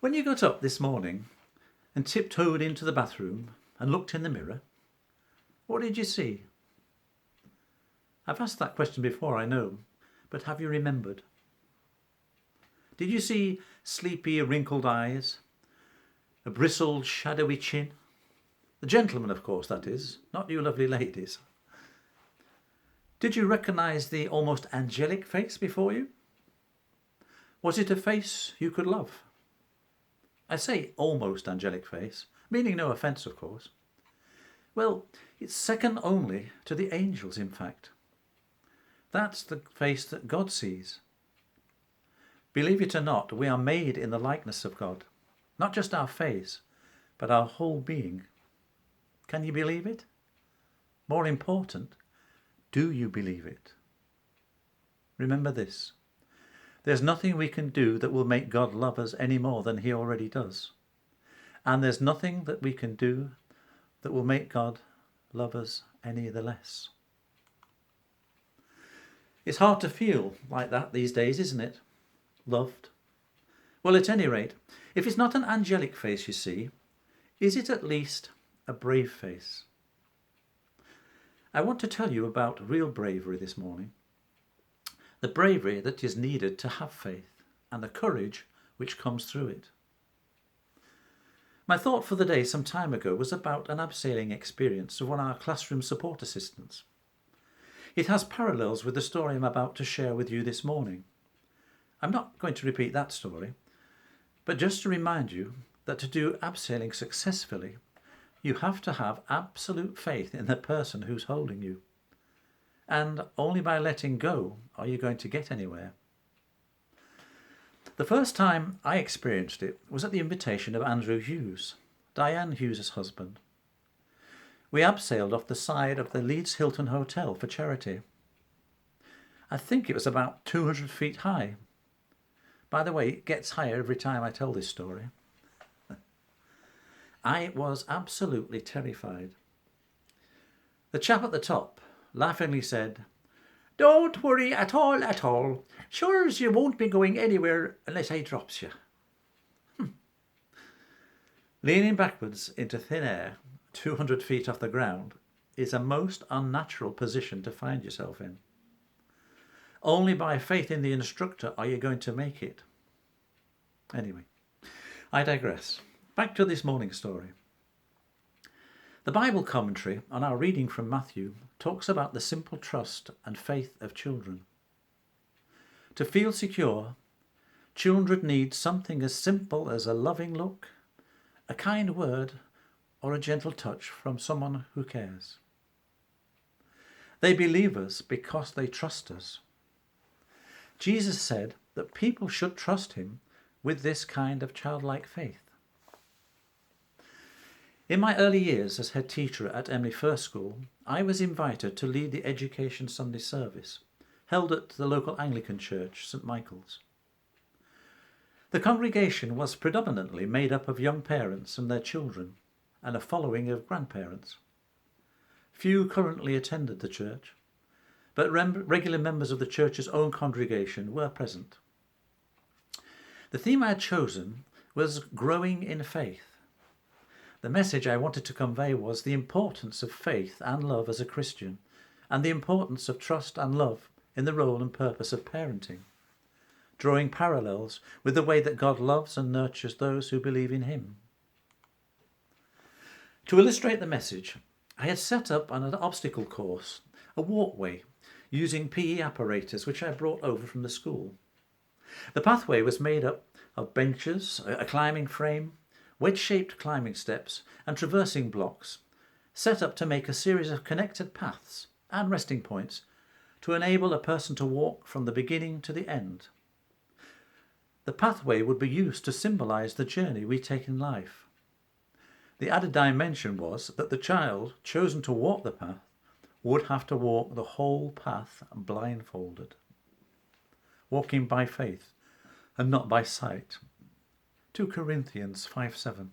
When you got up this morning and tiptoed into the bathroom and looked in the mirror, what did you see? I've asked that question before, I know, but have you remembered? Did you see sleepy, wrinkled eyes, a bristled, shadowy chin? The gentleman, of course, that is, not you lovely ladies. Did you recognise the almost angelic face before you? Was it a face you could love? I say almost angelic face, meaning no offence, of course. Well, it's second only to the angels, in fact. That's the face that God sees. Believe it or not, we are made in the likeness of God. Not just our face, but our whole being. Can you believe it? More important, do you believe it? Remember this. There's nothing we can do that will make God love us any more than he already does. And there's nothing that we can do that will make God love us any the less. It's hard to feel like that these days, isn't it? Loved. Well, at any rate, if it's not an angelic face you see, is it at least a brave face? I want to tell you about real bravery this morning. The bravery that is needed to have faith and the courage which comes through it. My thought for the day some time ago was about an abseiling experience of one of our classroom support assistants. It has parallels with the story I'm about to share with you this morning. I'm not going to repeat that story, but just to remind you that to do abseiling successfully, you have to have absolute faith in the person who's holding you. And only by letting go are you going to get anywhere. The first time I experienced it was at the invitation of Andrew Hughes, Diane Hughes' husband. We abseiled off the side of the Leeds Hilton Hotel for charity. I think it was about 200 feet high. By the way, it gets higher every time I tell this story. I was absolutely terrified. The chap at the top laughingly said, "Don't worry at all. Sure as you won't be going anywhere unless I drops you." Leaning backwards into thin air, 200 feet off the ground, is a most unnatural position to find yourself in. Only by faith in the instructor are you going to make it. Anyway, I digress. Back to this morning's story. The Bible commentary on our reading from Matthew talks about the simple trust and faith of children. To feel secure, children need something as simple as a loving look, a kind word, or a gentle touch from someone who cares. They believe us because they trust us. Jesus said that people should trust him with this kind of childlike faith. In my early years as head teacher at Emily First School, I was invited to lead the Education Sunday service, held at the local Anglican church, St Michael's. The congregation was predominantly made up of young parents and their children, and a following of grandparents. Few currently attended the church, but regular members of the church's own congregation were present. The theme I had chosen was growing in faith. The message I wanted to convey was the importance of faith and love as a Christian, and the importance of trust and love in the role and purpose of parenting, drawing parallels with the way that God loves and nurtures those who believe in him. To illustrate the message, I had set up on an obstacle course, a walkway, using PE apparatus which I brought over from the school. The pathway was made up of benches, a climbing frame, wedge-shaped climbing steps and traversing blocks, set up to make a series of connected paths and resting points to enable a person to walk from the beginning to the end. The pathway would be used to symbolise the journey we take in life. The added dimension was that the child chosen to walk the path would have to walk the whole path blindfolded, walking by faith and not by sight. 2 Corinthians 5:7.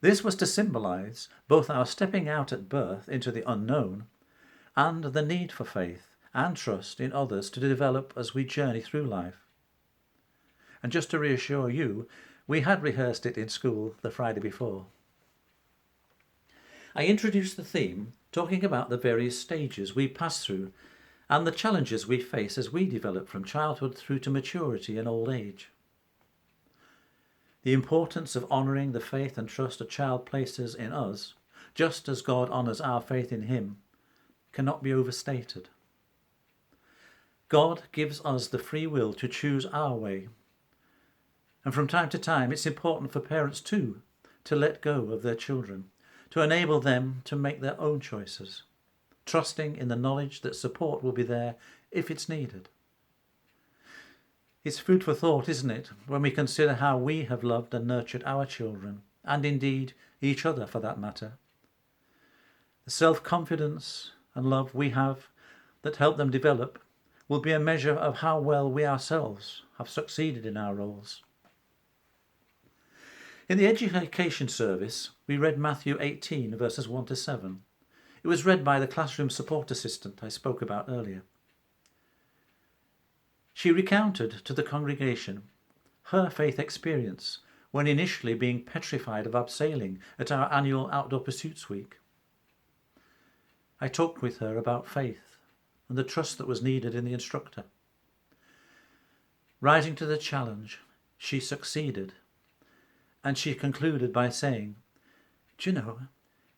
This was to symbolise both our stepping out at birth into the unknown and the need for faith and trust in others to develop as we journey through life. And just to reassure you, we had rehearsed it in school the Friday before. I introduced the theme, talking about the various stages we pass through and the challenges we face as we develop from childhood through to maturity and old age. The importance of honouring the faith and trust a child places in us, just as God honours our faith in him, cannot be overstated. God gives us the free will to choose our way. And from time to time, it's important for parents too to let go of their children, to enable them to make their own choices, trusting in the knowledge that support will be there if it's needed. It's food for thought, isn't it, when we consider how we have loved and nurtured our children, and indeed each other for that matter. The self-confidence and love we have that help them develop will be a measure of how well we ourselves have succeeded in our roles. In the education service, we read Matthew 18, verses 1 to 7. It was read by the classroom support assistant I spoke about earlier. She recounted to the congregation her faith experience when initially being petrified of abseiling at our annual Outdoor Pursuits Week. I talked with her about faith and the trust that was needed in the instructor. Rising to the challenge, she succeeded, and she concluded by saying, "Do you know,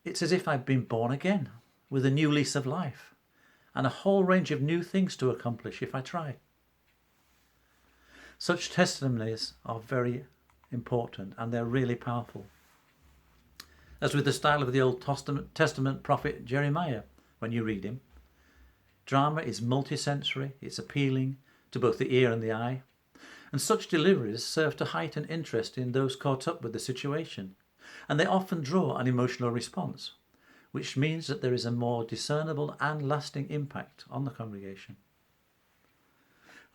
it's as if I've been born again with a new lease of life and a whole range of new things to accomplish if I try." Such testimonies are very important and they're really powerful. As with the style of the Old Testament prophet Jeremiah, when you read him, drama is multisensory, it's appealing to both the ear and the eye, and such deliveries serve to heighten interest in those caught up with the situation, and they often draw an emotional response, which means that there is a more discernible and lasting impact on the congregation.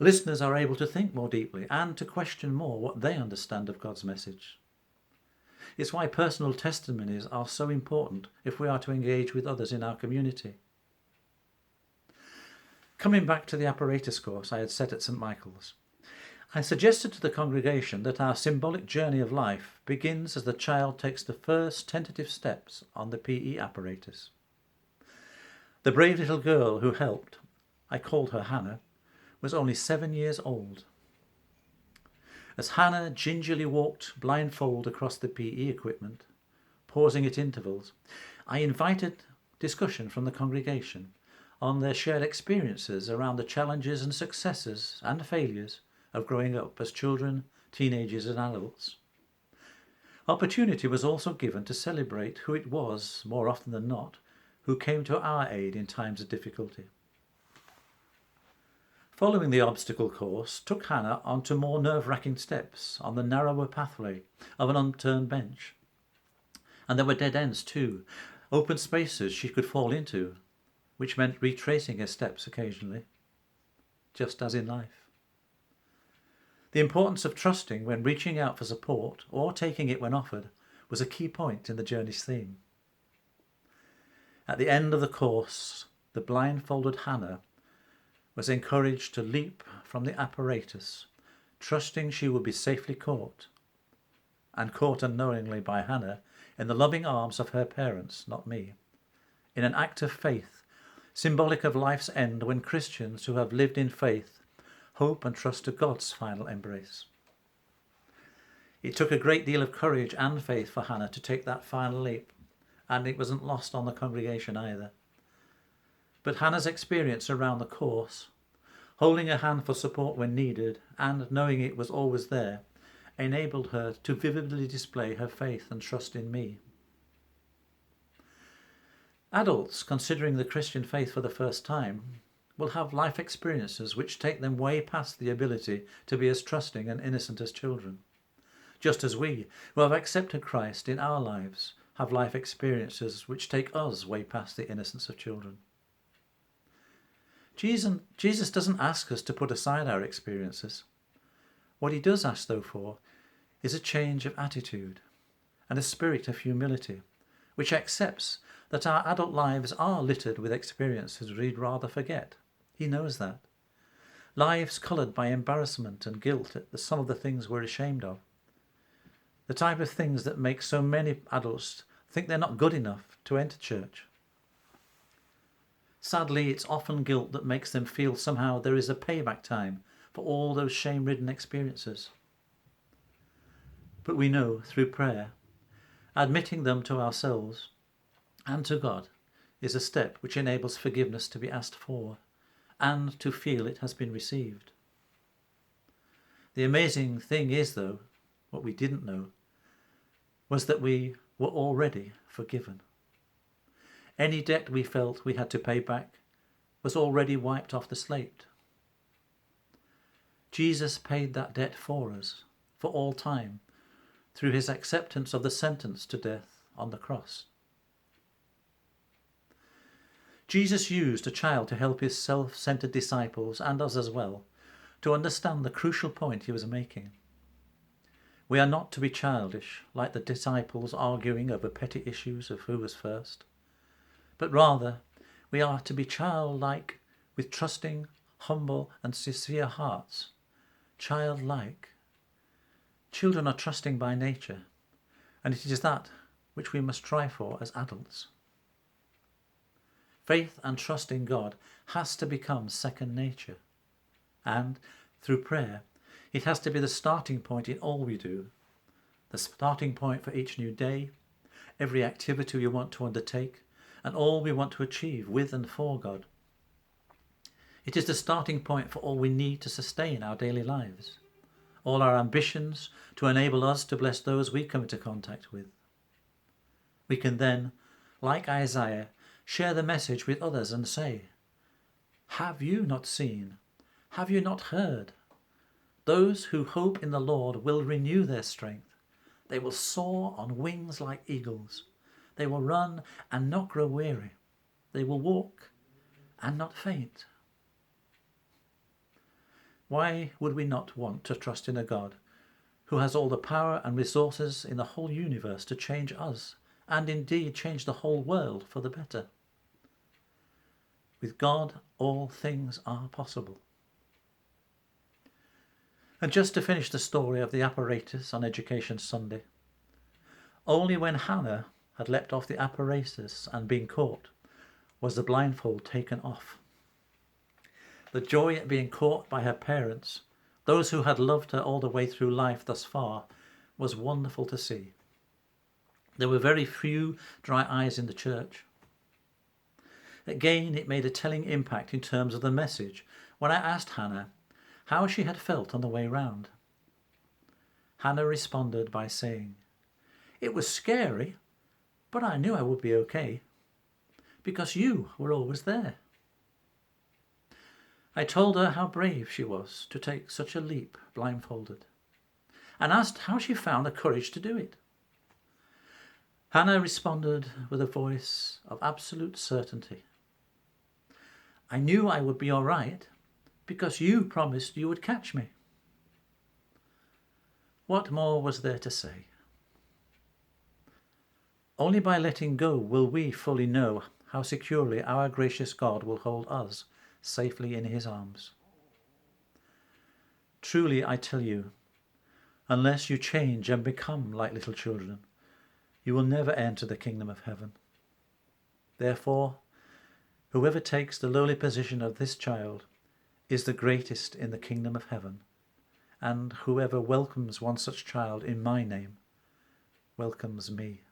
Listeners are able to think more deeply and to question more what they understand of God's message. It's why personal testimonies are so important if we are to engage with others in our community. Coming back to the apparatus course I had set at St. Michael's, I suggested to the congregation that our symbolic journey of life begins as the child takes the first tentative steps on the PE apparatus. The brave little girl who helped, I called her Hannah, was only 7 years old. As Hannah gingerly walked blindfold across the PE equipment, pausing at intervals, I invited discussion from the congregation on their shared experiences around the challenges and successes and failures of growing up as children, teenagers and adults. Opportunity was also given to celebrate who it was, more often than not, who came to our aid in times of difficulty. Following the obstacle course took Hannah onto more nerve-wracking steps on the narrower pathway of an unturned bench. And there were dead ends too, open spaces she could fall into, which meant retracing her steps occasionally, just as in life. The importance of trusting when reaching out for support or taking it when offered was a key point in the journey's theme. At the end of the course, the blindfolded Hannah was encouraged to leap from the apparatus, trusting she would be safely caught, and caught unknowingly by Hannah in the loving arms of her parents, not me, in an act of faith, symbolic of life's end when Christians who have lived in faith hope and trust to God's final embrace. It took a great deal of courage and faith for Hannah to take that final leap, and it wasn't lost on the congregation either. But Hannah's experience around the course, holding a hand for support when needed and knowing it was always there, enabled her to vividly display her faith and trust in me. Adults considering the Christian faith for the first time will have life experiences which take them way past the ability to be as trusting and innocent as children, just as we, who have accepted Christ in our lives, have life experiences which take us way past the innocence of children. Jesus doesn't ask us to put aside our experiences. What he does ask, though, for is a change of attitude and a spirit of humility, which accepts that our adult lives are littered with experiences we'd rather forget. He knows that. lives coloured by embarrassment and guilt at some of the things we're ashamed of, the type of things that make so many adults think they're not good enough to enter church. Sadly, it's often guilt that makes them feel somehow there is a payback time for all those shame-ridden experiences. But we know through prayer, admitting them to ourselves and to God is a step which enables forgiveness to be asked for and to feel it has been received. The amazing thing is, though, what we didn't know, was that we were already forgiven. Any debt we felt we had to pay back was already wiped off the slate. Jesus paid that debt for us, for all time, through his acceptance of the sentence to death on the cross. Jesus used a child to help his self-centered disciples, and us as well, to understand the crucial point he was making. We are not to be childish, like the disciples arguing over petty issues of who was first, but rather we are to be childlike with trusting, humble and sincere hearts. Childlike. Children are trusting by nature, and it is that which we must try for as adults. Faith and trust in God has to become second nature, and through prayer it has to be the starting point in all we do, the starting point for each new day, every activity we want to undertake, and all we want to achieve with and for God. It is the starting point for all we need to sustain our daily lives, all our ambitions to enable us to bless those we come into contact with. We can then, like Isaiah, share the message with others and say, "Have you not seen? Have you not heard? Those who hope in the Lord will renew their strength. They will soar on wings like eagles. They will run and not grow weary. They will walk and not faint." Why would we not want to trust in a God who has all the power and resources in the whole universe to change us, and indeed change the whole world for the better? With God, all things are possible. And just to finish the story of the apparatus on Education Sunday, only when Hannah had leapt off the apparatus and been caught was the blindfold taken off. The joy at being caught by her parents, those who had loved her all the way through life thus far, was wonderful to see. There were very few dry eyes in the church. Again, it made a telling impact in terms of the message when I asked Hannah how she had felt on the way round. Hannah responded by saying, "It was scary, but I knew I would be okay, because you were always there." I told her how brave she was to take such a leap blindfolded, and asked how she found the courage to do it. Hannah responded with a voice of absolute certainty. "I knew I would be all right because you promised you would catch me." What more was there to say? Only by letting go will we fully know how securely our gracious God will hold us safely in his arms. Truly, I tell you, unless you change and become like little children, you will never enter the kingdom of heaven. Therefore, whoever takes the lowly position of this child is the greatest in the kingdom of heaven, and whoever welcomes one such child in my name welcomes me.